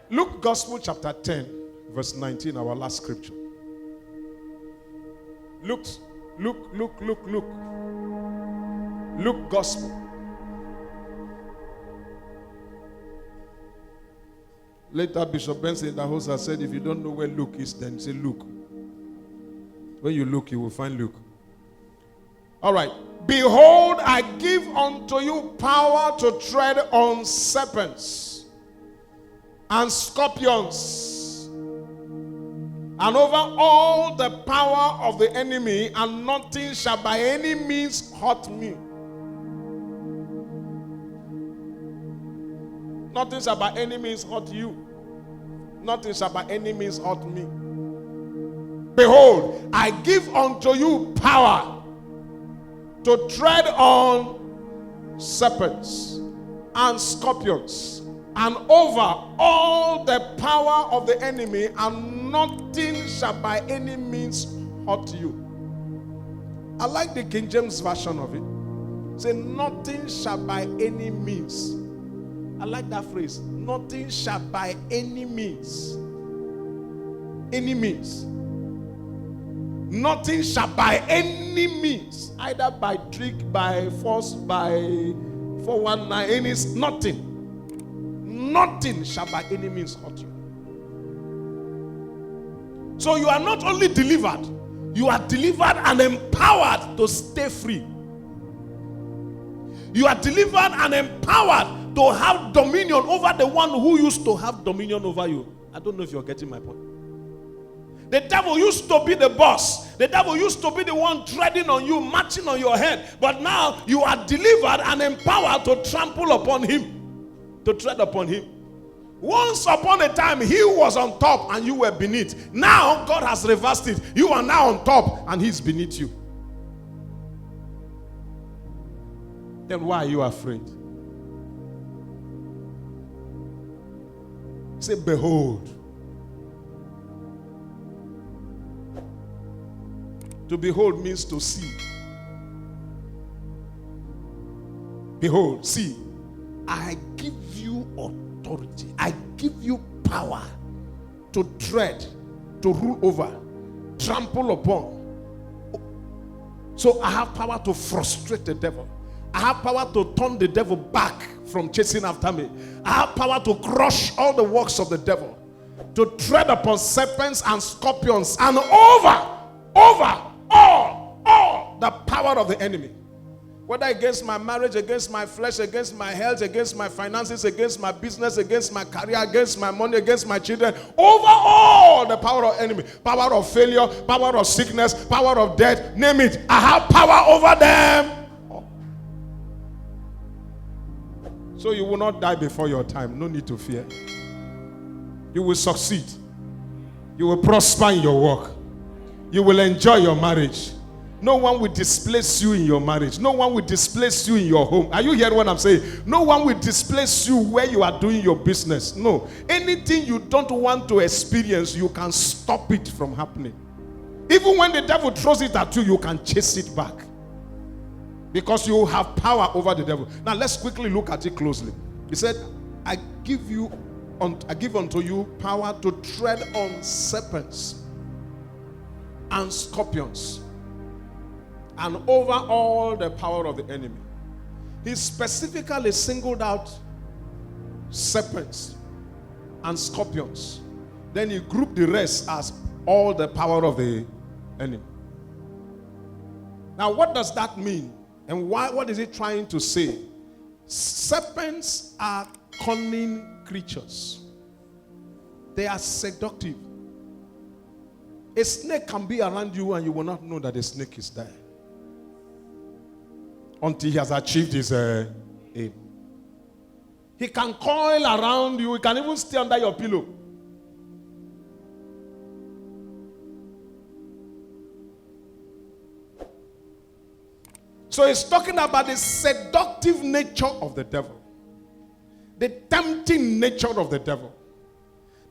Luke Gospel chapter 10, verse 19, our last scripture. Luke Gospel. Later, Bishop Benson Idahosa said, if you don't know where Luke is, then say Luke. When you look, you will find Luke. All right. Behold, I give unto you power to tread on serpents and scorpions, and over all the power of the enemy, and nothing shall by any means hurt me. Nothing shall by any means hurt you. Nothing shall by any means hurt me. Behold, I give unto you power to tread on serpents and scorpions, and over all the power of the enemy, and nothing shall by any means hurt you. I like the King James version of it. Say, nothing shall by any means. I like that phrase. Nothing shall by any means. Any means. Nothing shall by any means. Either by trick, by force, by 419. Any nothing. Nothing shall by any means hurt you. So you are not only delivered, you are delivered and empowered to stay free. You are delivered and empowered to have dominion over the one who used to have dominion over you. I don't know if you're getting my point. The devil used to be the boss. The devil used to be the one treading on you, marching on your head. But now you are delivered and empowered to trample upon him, to tread upon him. Once upon a time, he was on top and you were beneath. Now God has reversed it. You are now on top and he's beneath you. Then why are you afraid? Say, behold. To behold means to see. Behold, see. I give you authority. I give you power to tread, to rule over, trample upon. So I have power to frustrate the devil. I have power to turn the devil back from chasing after me. I have power to crush all the works of the devil, to tread upon serpents and scorpions, and over all the power of the enemy. Whether against my marriage, against my flesh, against my health, against my finances, against my business, against my career, against my money, against my children. Over all the power of enemy. Power of failure, power of sickness, power of death. Name it. I have power over them. So you will not die before your time. No need to fear. You will succeed. You will prosper in your work. You will enjoy your marriage. No one will displace you in your marriage. No one will displace you in your home. Are you hearing what I'm saying? No one will displace you where you are doing your business. No. Anything you don't want to experience, you can stop it from happening. Even when the devil throws it at you, you can chase it back. Because you have power over the devil. Now let's quickly look at it closely. He said, I give unto you power to tread on serpents and scorpions, and over all the power of the enemy. He specifically singled out serpents and scorpions. Then he grouped the rest as all the power of the enemy. Now what does that mean? And what is it trying to say? Serpents are cunning creatures. They are seductive. A snake can be around you and you will not know that the snake is there until he has achieved his aim. He can coil around you. He can even stay under your pillow. So he's talking about the seductive nature of the devil, the tempting nature of the devil.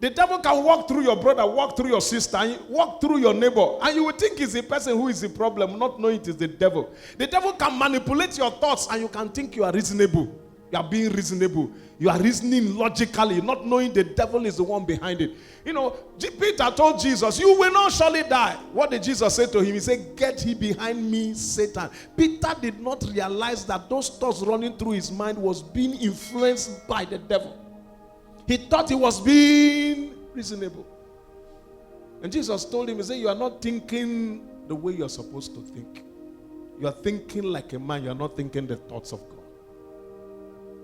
The devil can walk through your brother, walk through your sister, walk through your neighbor, and you will think it's the person who is the problem, not knowing it is the devil. The devil can manipulate your thoughts and you can think you are reasonable. You are being reasonable. You are reasoning logically, not knowing the devil is the one behind it. You know, Peter told Jesus, you will not surely die. What did Jesus say to him? He said, get thee behind me, Satan. Peter did not realize that those thoughts running through his mind was being influenced by the devil. He thought he was being reasonable. And Jesus told him, he said, you are not thinking the way you are supposed to think. You are thinking like a man. You are not thinking the thoughts of God.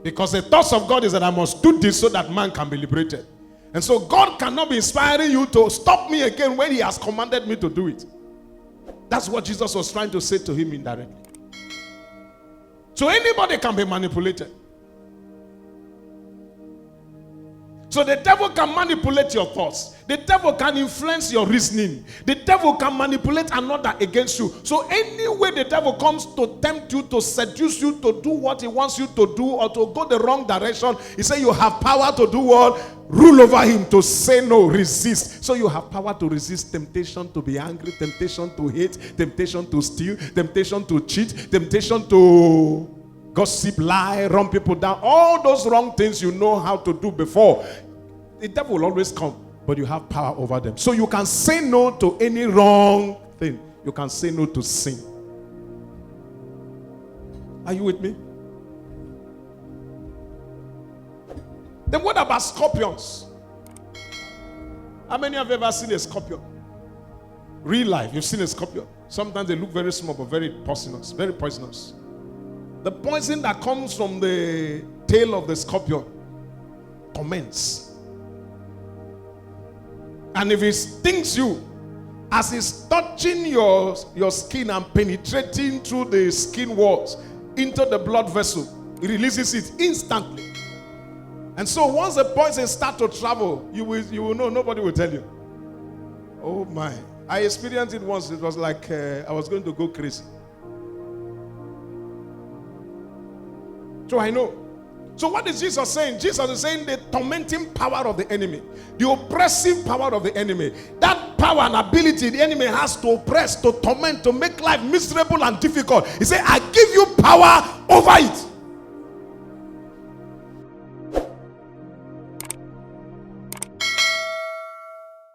Because the thoughts of God is that I must do this so that man can be liberated. And so God cannot be inspiring you to stop me again when he has commanded me to do it. That's what Jesus was trying to say to him indirectly. So anybody can be manipulated. So the devil can manipulate your thoughts. The devil can influence your reasoning. The devil can manipulate another against you. So any way the devil comes to tempt you, to seduce you, to do what he wants you to do, or to go the wrong direction, he said you have power to do what? Rule over him, to say no, resist. So you have power to resist temptation to be angry, temptation to hate, temptation to steal, temptation to cheat, temptation to gossip, lie, run people down. All those wrong things you know how to do before. The devil will always come, but you have power over them. So you can say no to any wrong thing. You can say no to sin. Are you with me? Then what about scorpions? How many have ever seen a scorpion? Real life, you've seen a scorpion. Sometimes they look very small, but very poisonous. Very poisonous. The poison that comes from the tail of the scorpion torments. And if it stings you, as it's touching your skin and penetrating through the skin walls into the blood vessel, it releases it instantly. And so once the poison starts to travel, you will know, nobody will tell you. Oh my. I experienced it once. It was like I was going to go crazy. So I know. So what is Jesus saying? Jesus is saying the tormenting power of the enemy, the oppressive power of the enemy, that power and ability the enemy has to oppress, to torment, to make life miserable and difficult. He said, I give you power over it.